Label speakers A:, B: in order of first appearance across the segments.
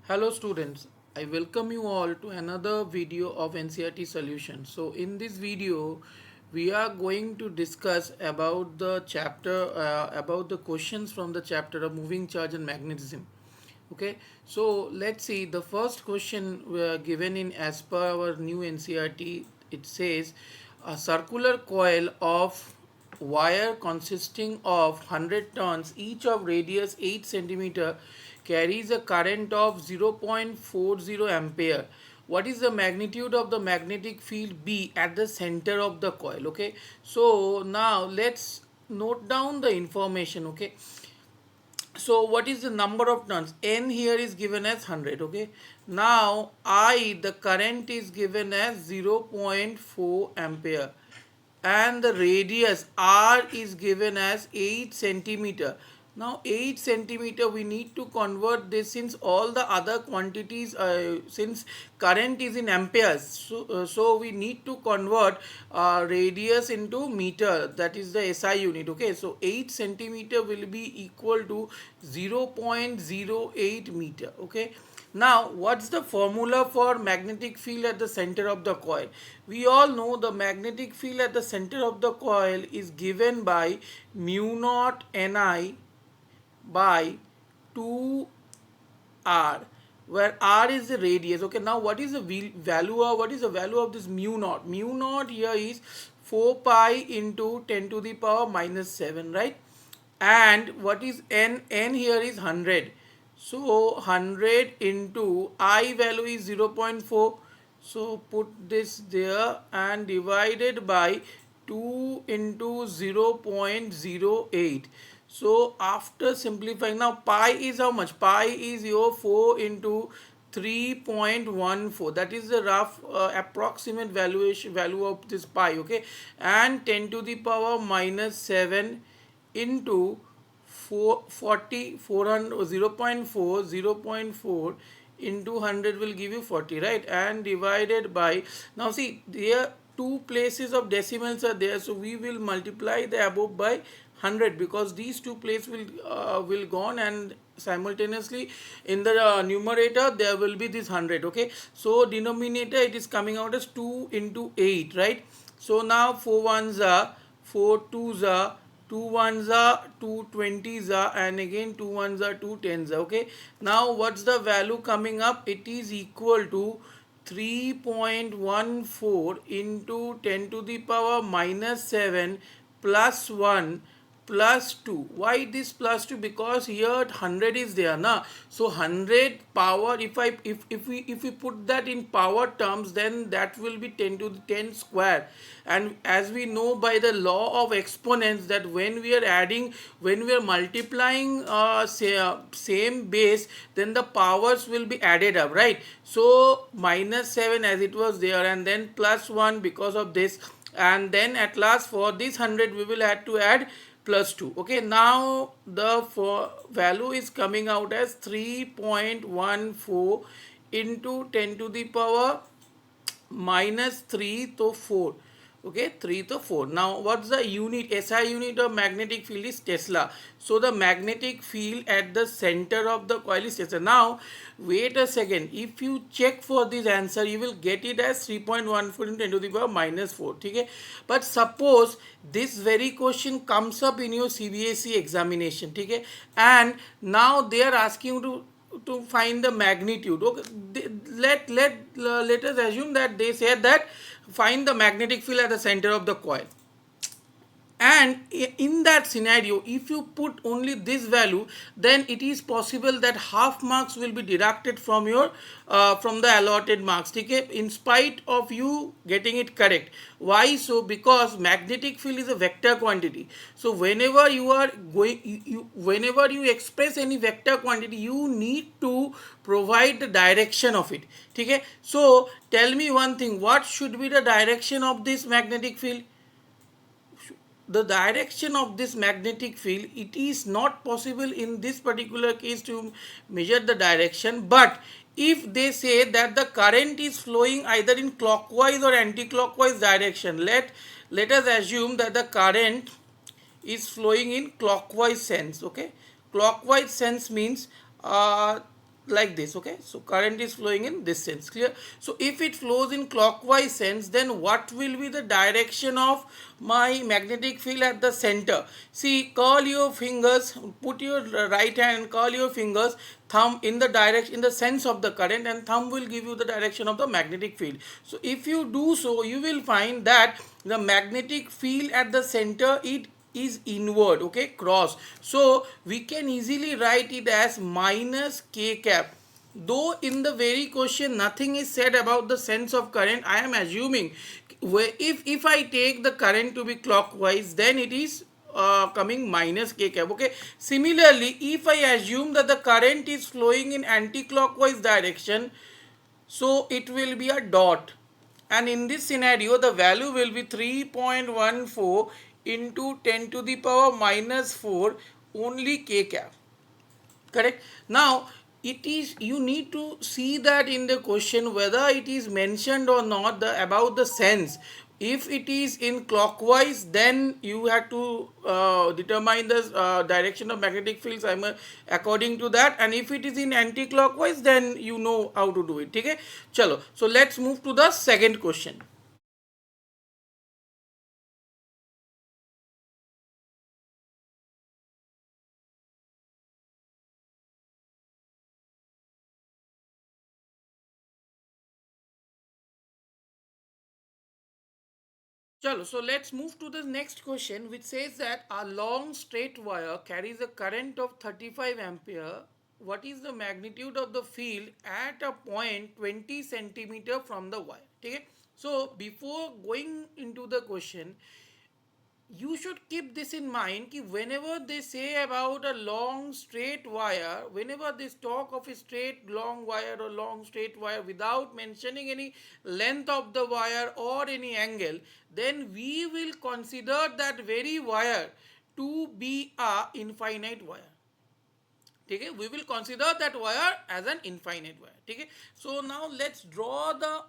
A: Hello students, I welcome you all to another video of NCERT solution. So in this video, we are going to discuss about the chapter, about the questions from the chapter of moving charge and magnetism. Okay, so let's see the first question given in as per our new NCERT. It says a circular coil of wire consisting of 100 turns each of radius 8 centimeter carries a current of 0.40 ampere. What is the magnitude of the magnetic field B at the center of the coil? Okay, so now let's note down the information. Okay, so what is the number of turns? N here is given as 100. Okay, now I, the current is given as 0.4 ampere, and the radius R is given as 8 centimeter. Now 8 centimeter, we need to convert this, since all the other quantities, since current is in amperes, so we need to convert radius into meter, that is the SI unit. Okay, so 8 centimeter will be equal to 0.08 meter. Okay, now what's the formula for magnetic field at the center of the coil? We all know the magnetic field at the center of the coil is given by mu naught Ni by 2r, where r is the radius. Okay, now what is the value of this mu naught? Mu naught here is 4 pi into 10 to the power minus 7, right? And what is n here is 100, so 100 into I value is 0.4, so put this there and divided by 2 into 0.08. So after simplifying, now pi is how much? Pi is your 4 into 3.14, that is the rough approximate value of this pi. Okay, and 10 to the power minus 7 into 0.4 into 100 will give you 40, right? And divided by, now see, there two places of decimals are there, so we will multiply the above by 100, because these two places will gone, and simultaneously in the numerator there will be this 100. Okay, so denominator, it is coming out as 2 into 8, right? So now 4 ones are 4 twos are 2 ones are 2 20s are, and again 2 ones are 2 10s are. Okay, now what's the value coming up? It is equal to 3.14 into 10 to the power minus 7 plus 1 plus 2. Why this plus 2? Because here 100 is there na, so 100 power, if we put that in power terms, then that will be 10 to the 10 square. And as we know by the law of exponents, that when we are adding, when we are multiplying same base, then the powers will be added up, right? So minus 7 as it was there, and then plus 1 because of this, and then at last for this 100 we will have to add plus 2. Okay, now the value is coming out as 3.14 into 10 to the power minus 3 to 4. Okay, 3 to 4. Now what's the unit? SI unit of magnetic field is Tesla. So the magnetic field at the center of the coil is Tesla. Now wait a second, if you check for this answer, you will get it as 3.14 into 10 to the power minus 4. Okay, but suppose this very question comes up in your CBSE examination. Okay, and now they are asking you to find the magnitude. Okay, let us assume that they said that find the magnetic field at the center of the coil, and in that scenario, if you put only this value, then it is possible that half marks will be deducted from your from the allotted marks. Okay, in spite of you getting it correct. Why so? Because magnetic field is a vector quantity, so whenever you are going, whenever you express any vector quantity, you need to provide the direction of it. Okay, so tell me one thing, what should be the direction of this magnetic field? The direction of this magnetic field, it is not possible in this particular case to measure the direction. But if they say that the current is flowing either in clockwise or anti-clockwise direction, let us assume that the current is flowing in clockwise sense. Okay, clockwise sense means like this. Okay, so current is flowing in this sense, clear? So if it flows in clockwise sense, then what will be the direction of my magnetic field at the center? See, curl your fingers, put your right hand and curl your fingers, thumb in the direction, in the sense of the current, and thumb will give you the direction of the magnetic field. So if you do so, you will find that the magnetic field at the center, it is inward, okay, cross. So we can easily write it as minus k cap. Though in the very question nothing is said about the sense of current, I am assuming if I take the current to be clockwise, then it is coming minus k cap. Okay, similarly, if I assume that the current is flowing in anti-clockwise direction, so it will be a dot, and in this scenario the value will be 3.14 into 10 to the power minus 4 only k cap. Correct. Now it is, you need to see that in the question whether it is mentioned or not the about the sense. If it is in clockwise, then you have to determine the direction of magnetic fields according to that, and if it is in anti-clockwise, then you know how to do it. Okay, chalo, so let's move to the second question. Chalo, so let's move to the next question, which says that a long straight wire carries a current of 35 ampere. What is the magnitude of the field at a point 20 centimeter from the wire? Okay. So before going into the question, you should keep this in mind कि whenever they say about a long straight wire, whenever they talk of a straight long wire or long straight wire without mentioning any length of the wire or any angle, then we will consider that very wire to be a infinite wire. Okay, we will consider that wire as an infinite wire. Okay, so now let's draw the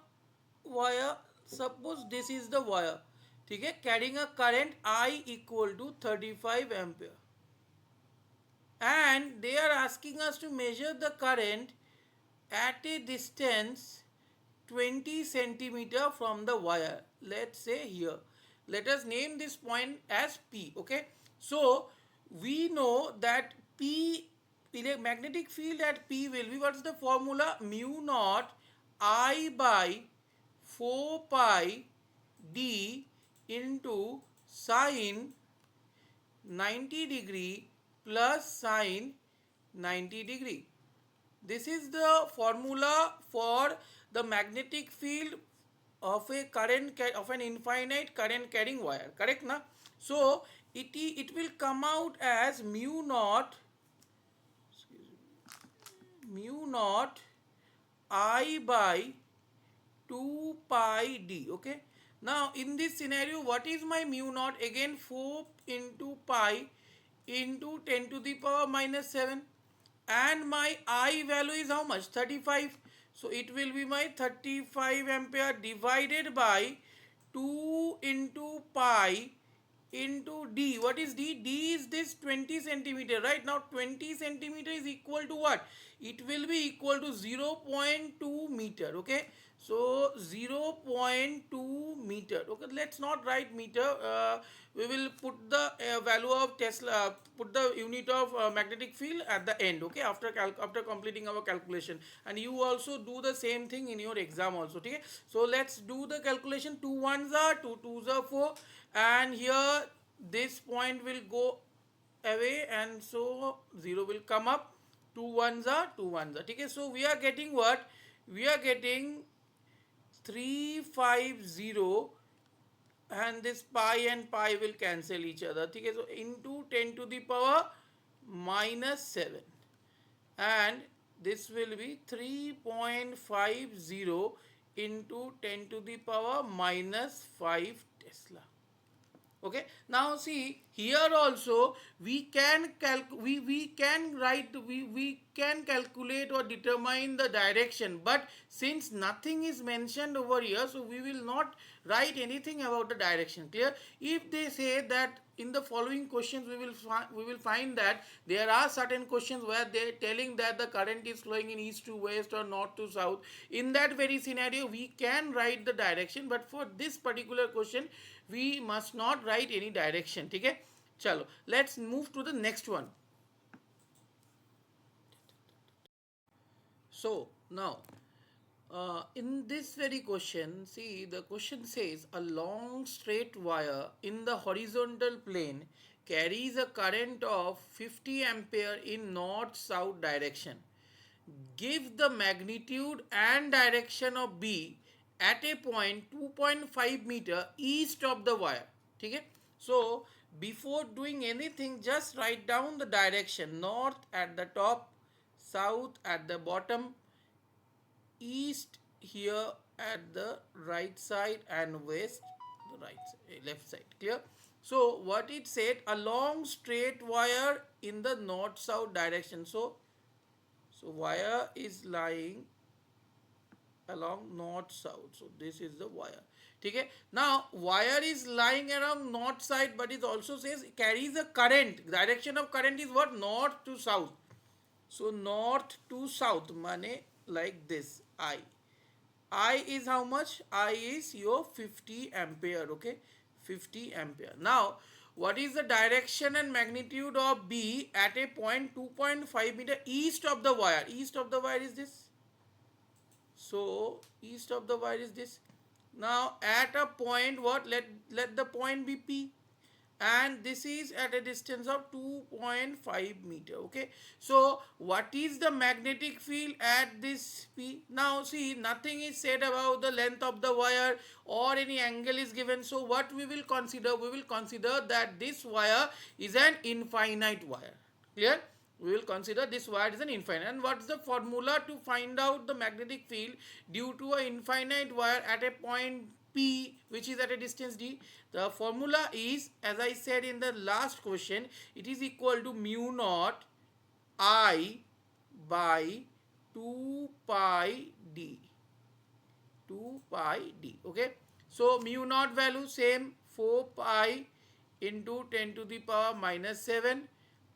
A: wire. Suppose this is the wire, okay, carrying a current I equal to 35 ampere, and they are asking us to measure the current at a distance 20 centimeter from the wire. Let's say here, let us name this point as P. Okay, so we know that P, magnetic field at P will be, what's the formula? Mu naught I by 4 pi d into sine 90 degree plus sine 90 degree. This is the formula for the magnetic field of a current of an infinite current carrying wire. Correct na? So it will come out as mu naught I by 2 pi d. Okay, now in this scenario, what is my mu naught? Again 4 into pi into 10 to the power minus 7, and my I value is how much? 35. So it will be my 35 ampere divided by 2 into pi into d. What is d? D is this 20 centimeter, right? Now 20 centimeter is equal to what? It will be equal to 0.2 meter. Okay, so 0.2 meter. Okay, let's not write meter. We will put the value of Tesla, put the unit of magnetic field at the end. Okay, after completing our calculation, and you also do the same thing in your exam also. Okay, so let's do the calculation. 2 ones are 2 twos are 4, and here this point will go away, and so 0 will come up. 2 ones are 2 ones are. Okay, so we are getting what? We are getting 350, and this pi and pi will cancel each other. Okay, so into 10 to the power minus 7, and this will be 3.50 into 10 to the power minus 5 Tesla. Okay, now see here also we can we can write, we can calculate or determine the direction, but since nothing is mentioned over here, so we will not write anything about the direction. Clear? If they say that in the following questions we will find that there are certain questions where they are telling that the current is flowing in east to west or north to south. In that very scenario we can write the direction, but for this particular question we must not write any direction. Okay, chalo, let's move to the next one. So now, in this very question, see, the question says a long straight wire in the horizontal plane carries a current of 50 ampere in north south direction. Give the magnitude and direction of B at a point 2.5 meter east of the wire. Okay? So, before doing anything, just write down the direction: north at the top, south at the bottom, east here at the right side, and west the right side, left side. Clear? So what it said, a long straight wire in the north south direction. So wire is lying along north south, so this is the wire. Okay, now wire is lying around north side, but it also says carries a current. Direction of current is what? North to south. So north to south mane like this. I is how much? I is your 50 ampere. Okay, 50 ampere. Now what is the direction and magnitude of B at a point 2.5 meter east of the wire? East of the wire is this. So east of the wire is this. Now at a point, what? Let the point be P, and this is at a distance of 2.5 meter. Okay, so what is the magnetic field at this P? Now see, nothing is said about the length of the wire or any angle is given. So what we will consider? We will consider that this wire is an infinite wire. Clear? We will consider this wire is an infinite. And what's the formula to find out the magnetic field due to an infinite wire at a point P, which is at a distance D? The formula is, as I said in the last question, it is equal to mu naught I by 2 pi D. 2 pi D. Okay, so mu naught value same, 4 pi into 10 to the power minus 7.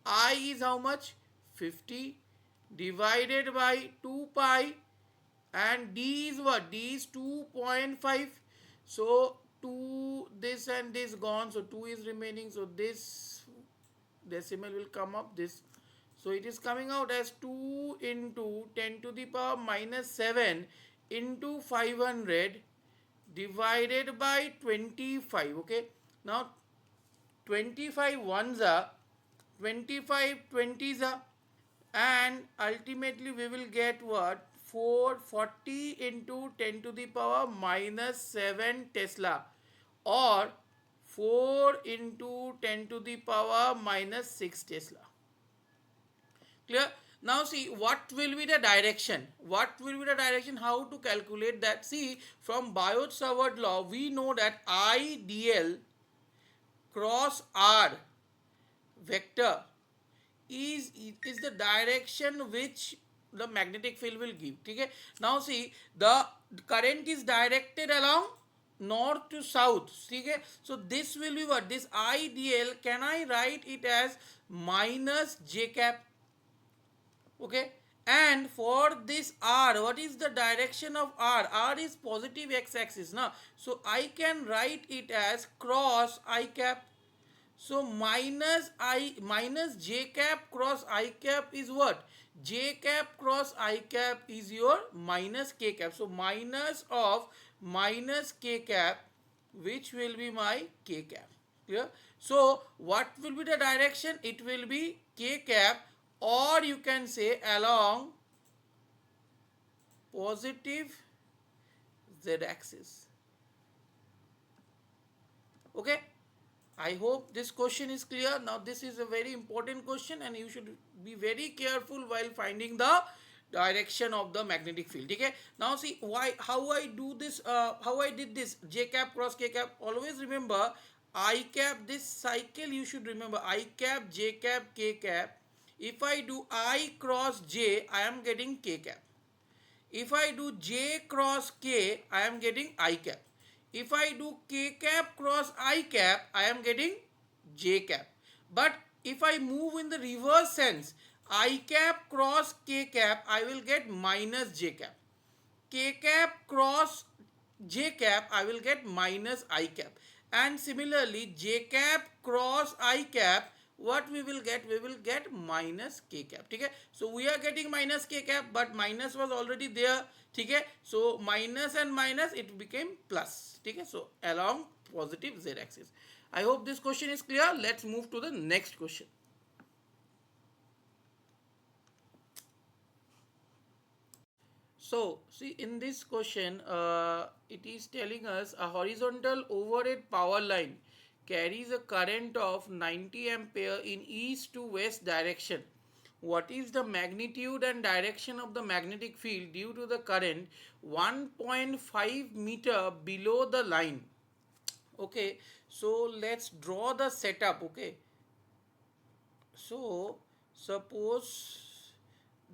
A: I is how much? 50 divided by 2 pi, and D is what? D is 2.5. So 2, this and this gone, so 2 is remaining, so this decimal will come up this. So it is coming out as 2 into 10 to the power minus 7 into 500 divided by 25. Okay, now 25 ones are 25 20s are, and ultimately we will get what? 440 into 10 to the power minus 7 Tesla, or 4 into 10 to the power minus 6 Tesla. Clear? Now see, what will be the direction? What will be the direction? How to calculate that? See, from Biot-Savart law we know that IDL cross R vector is the direction which the magnetic field will give. Okay, now see, the current is directed along north to south. Okay, so this will be what? This IDL, can I write it as minus J cap? Okay, and for this R, what is the direction of R? R is positive x-axis now, so I can write it as cross I cap. So minus J cap cross I cap is what? J cap cross I cap is your minus K cap. So minus of minus K cap, which will be my K cap. Clear? So what will be the direction? It will be K cap, or you can say along positive Z axis. Okay, I hope this question is clear. Now this is a very important question and you should be very careful while finding the direction of the magnetic field. Okay, now see how I do this, how I did this J cap cross K cap. Always remember I cap, this cycle you should remember, I cap, J cap, K cap. If I do I cross J, I am getting K cap. If I do J cross K, I am getting I cap. If I do K cap cross I cap, I am getting j cap. But if I move in the reverse sense, I cap cross k cap, I will get minus j cap. K cap cross j cap, I will get minus I cap. And similarly, j cap cross I cap, what we will get? We will get minus k cap. Okay? So we are getting minus k cap, but minus was already there. Okay? So minus and minus, it became plus. Okay? So along positive z axis. I hope this question is clear. Let's move to the next question. So, see in this question, it is telling us a horizontal overhead power line carries a current of 90 ampere in east to west direction. What is the magnitude and direction of the magnetic field due to the current 1.5 meter below the line? Okay, so let's draw the setup. Okay, so suppose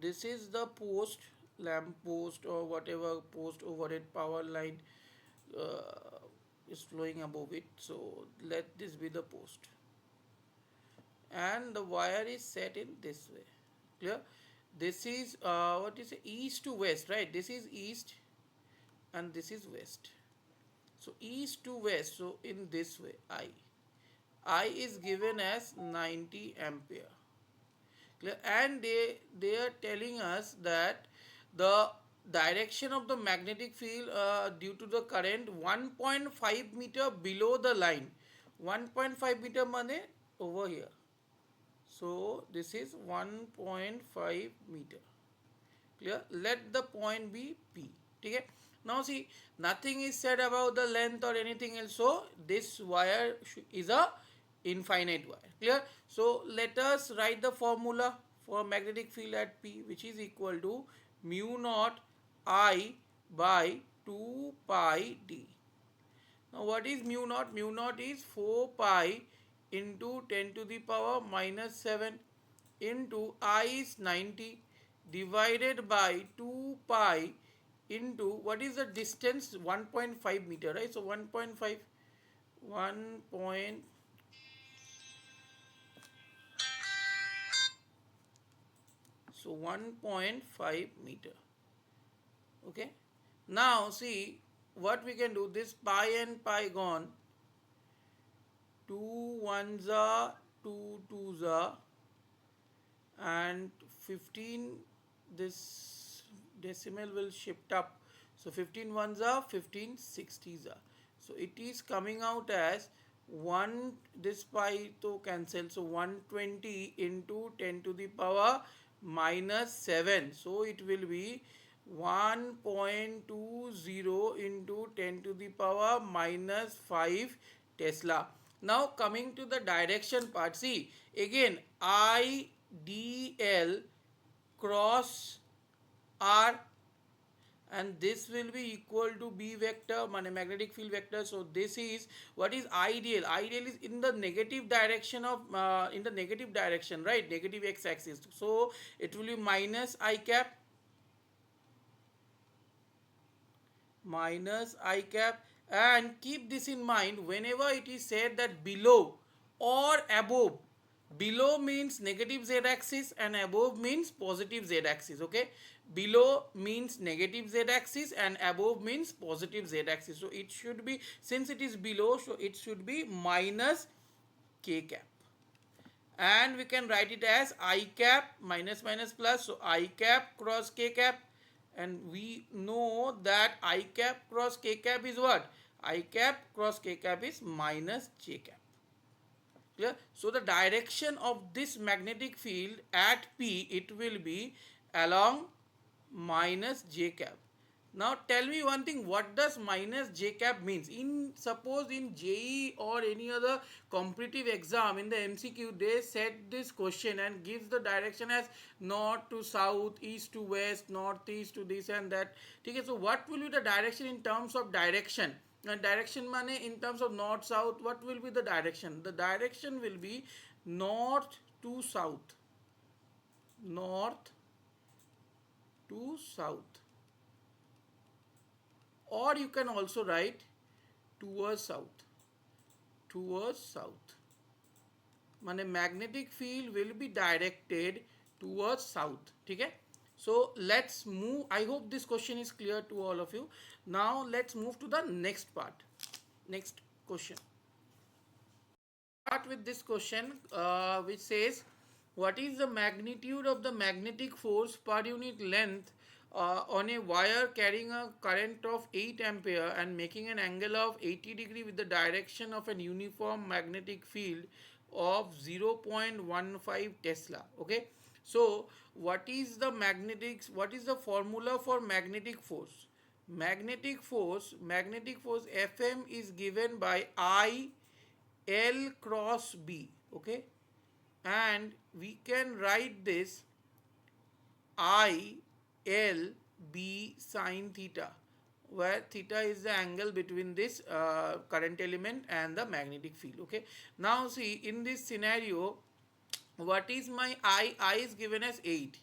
A: this is the post, lamp post or whatever post overhead power line uh, is flowing above it. So let this be the post, and the wire is set in this way. Clear? This is what is it? East to west, right? This is east and this is west. So east to west. So in this way, I is given as 90 ampere. And they are telling us that the direction of the magnetic field due to the current 1.5 meter below the line. 1.5 meter mane over here. So this is 1.5 meter. Clear? Let the point be P. Okay? Now see, nothing is said about the length or anything else. So this wire is a infinite wire. Clear? So let us write the formula for magnetic field at P, which is equal to mu naught I by 2 pi d. Now what is mu naught? Mu naught is 4 pi into 10 to the power minus 7 into I is 90 divided by 2 pi into what is the distance? 1.5 meter, right? So 1.5 1 point, so 1.5 meter. Okay, now see what we can do. This pi and pi gone, 2 ones are 2 twos are, and 15, this decimal will shift up. So 15 ones are, 15 sixties are. So it is coming out as 1, this pi to cancel. So 120 into 10 to the power minus 7. So it will be 1.20 into 10 to the power minus 5 Tesla. Now coming to the direction part, see again IDL cross R, and this will be equal to B vector, magnetic field vector. So this is what is ideal. Ideal is in the negative direction of in the negative direction, right? Negative x axis. So it will be minus I cap, minus I cap, and keep this in mind whenever it is said that below or above. Below means negative z axis and above means positive z axis. Okay, below means negative z axis and above means positive z axis. So it should be, since it is below, so it should be minus k cap, and we can write it as I cap minus minus plus. So I cap cross k cap, and we know that I cap cross k cap is what? I cap cross k cap is minus j cap. Clear? So the direction of this magnetic field at P, it will be along minus j cap. Now tell me one thing, what does minus j cap means? In suppose in JE or any other competitive exam, in the MCQ they set this question and gives the direction as north to south, east to west, northeast to this and that. Okay, so what will be the direction in terms of direction? Direction money in terms of north south, what will be the direction? The direction will be north to south, north to south, or you can also write towards south, towards south. মানে magnetic field will be directed towards south. ठीक है. So let's move. I hope this question is clear to all of you. Now let's move to the next part. Next question. Start with this question, which says, what is the magnitude of the magnetic force per unit length on a wire carrying a current of 8 ampere and making an angle of 80 degree with the direction of an uniform magnetic field of 0.15 Tesla? Okay, so what is the formula for magnetic force? Magnetic force Fm is given by I L cross B. Okay, and we can write this I L B sine theta, where theta is the angle between this current element and the magnetic field. Okay, now see, in this scenario, what is my I is given as 8,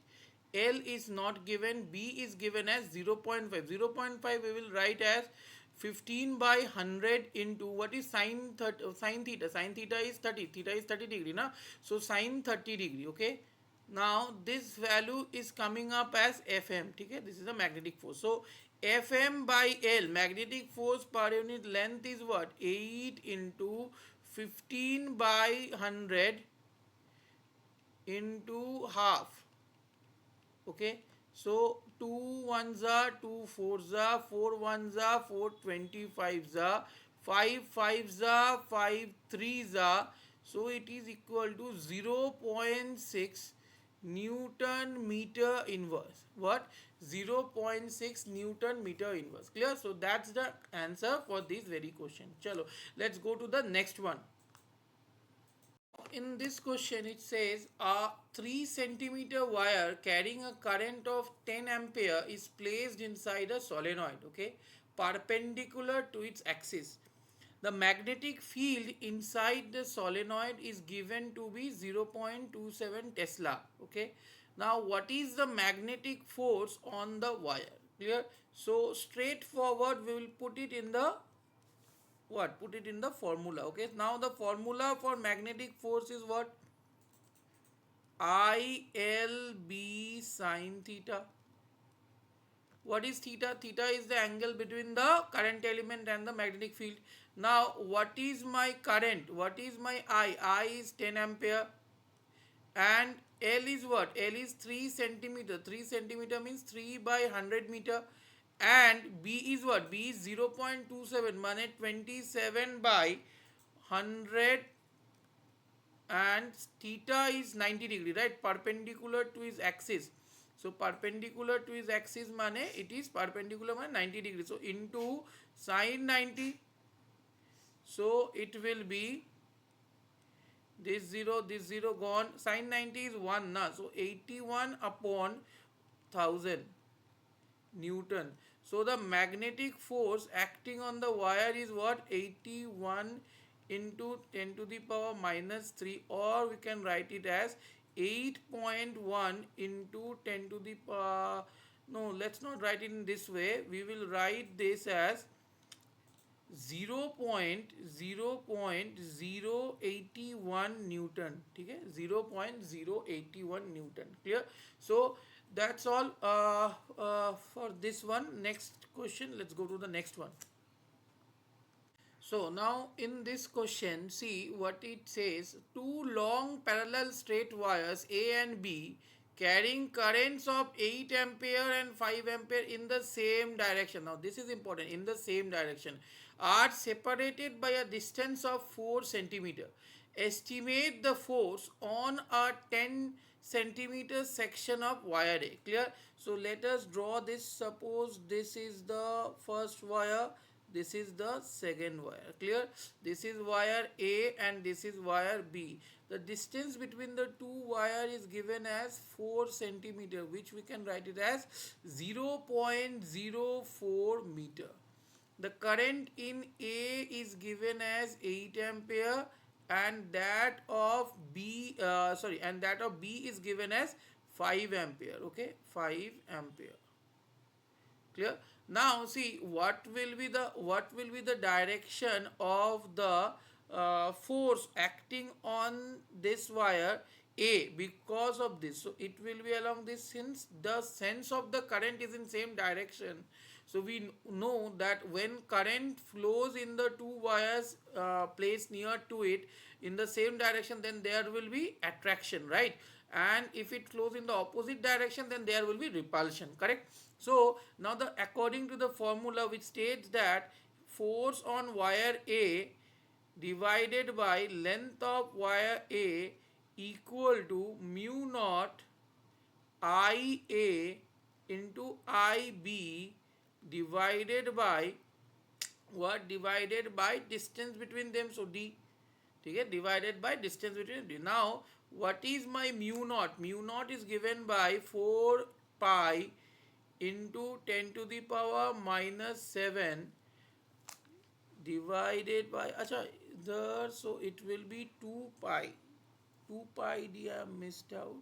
A: L is not given, B is given as 0.5. 0.5 we will write as 15 by 100 into what is sine theta. Sine theta is 30, theta is 30 degree na, so sine 30 degree. Okay, now this value is coming up as Fm. Okay, this is the magnetic force. So Fm by L, magnetic force per unit length, is what? 8 into 15 by 100 into half. Okay, so 2 ones are 2 fours are 4 ones are 4 25s are 5 fives are 5 threes are, so it is equal to 0.6 Newton meter inverse. What? 0.6 Newton meter inverse. Clear? So that's the answer for this very question. Chalo, let's go to the next one. In this question, it says a 3 centimeter wire carrying a current of 10 ampere is placed inside a solenoid, okay, perpendicular to its axis. The magnetic field inside the solenoid is given to be 0.27 Tesla. Okay, now what is the magnetic force on the wire? Clear? So straightforward, we will put it in the what? Put it in the formula. Okay, now the formula for magnetic force is what? ILB sine theta. What is theta? Theta is the angle between the current element and the magnetic field. Now what is my current? What is my I is 10 ampere, and L is what? L is 3 centimeter. 3 centimeter means 3 by 100 meter. And B is what? B is 0.27, mane 27 by 100, and theta is 90 degree, right? Perpendicular to his axis. So perpendicular to his axis mane it is perpendicular mane 90 degree. So into sine 90. So it will be this 0 gone. Sine 90 is 1 na. So 81 upon 1000 Newton. So the magnetic force acting on the wire is what? 81 into 10 to the power minus 3, or we can write it as 8.1 into 10 to the power. No, let's not write it in this way. We will write this as 0.081 Newton. Okay, 0.081 Newton. Clear? So that's all for this one. Next question, let's go to the next one. So now in this question, see what it says. Two long parallel straight wires A and B carrying currents of 8 ampere and 5 ampere in the same direction. Now this is important, in the same direction, are separated by a distance of 4 centimeter. Estimate the force on a 10 centimeter section of wire A. Clear? So let us draw this. Suppose this is the first wire, this is the second wire. Clear? This is wire A and this is wire B. The distance between the two wire is given as 4 centimeter, which we can write it as 0.04 meter. The current in A is given as 8 ampere, and that of B and that of B is given as 5 ampere. Okay, 5 ampere. Clear? Now see what will be the direction of the force acting on this wire A because of this. So it will be along this, since the sense of the current is in same direction. So we know that when current flows in the two wires placed near to it in the same direction, then there will be attraction, right? And if it flows in the opposite direction, then there will be repulsion, correct? So now the according to the formula which states that force on wire A divided by length of wire A equal to mu naught IA into IB divided by what, divided by distance between them, so D, ठीक है, divided by distance between D. Now what is my mu naught? Mu naught is given by 4 pi into 10 to the power minus 7 divided by, acha, there, so it will be 2 pi, 2 pi d, I missed out,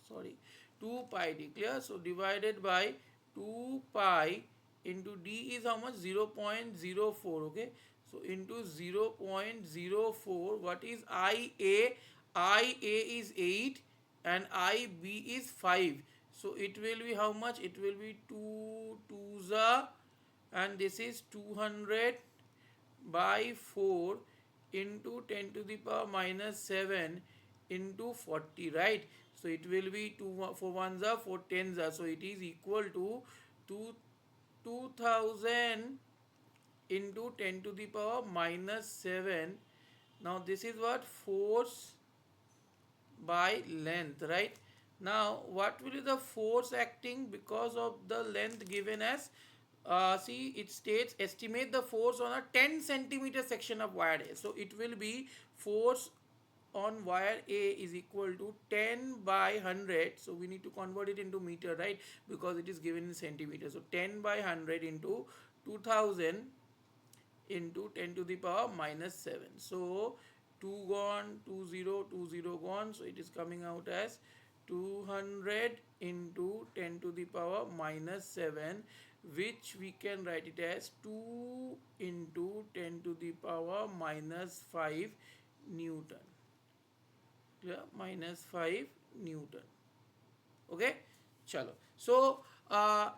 A: sorry, 2 pi d, clear? So divided by 2 pi into d is how much, 0.04, okay? So into 0.04, what is IA? IA is 8 and IB is 5. So it will be how much? It will be 2 2s, and this is 200 by 4 into 10 to the power minus 7 into 40, right? So it will be 2 for 1s are 4 10s are, so it is equal to 2 2000 into 10 to the power minus 7. Now this is what, force by length, right? Now what will be the force acting because of the length given as, see, it states estimate the force on a 10 centimeter section of wire A. So it will be force on wire A is equal to 10 by 100. So we need to convert it into meter, right? Because it is given in centimeters. So 10 by 100 into 2000 into 10 to the power minus 7. So 2 gone, 20 gone. So it is coming out as 200 into 10 to the power minus 7, which we can write it as 2 into 10 to the power minus 5 Newton. Clear? Minus 5 Newton. Okay, chalo. So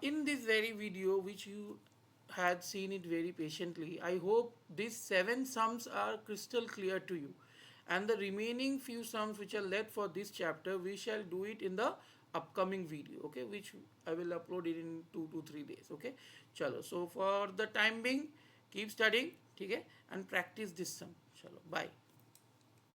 A: in this very video which you had seen it very patiently, I hope these 7 sums are crystal clear to you, and the remaining few sums which are left for this chapter, we shall do it in the upcoming video, okay, which I will upload it in 2 to 3 days. Okay, chalo. So for the time being, keep studying, okay, and practice this sum. Chalo, bye.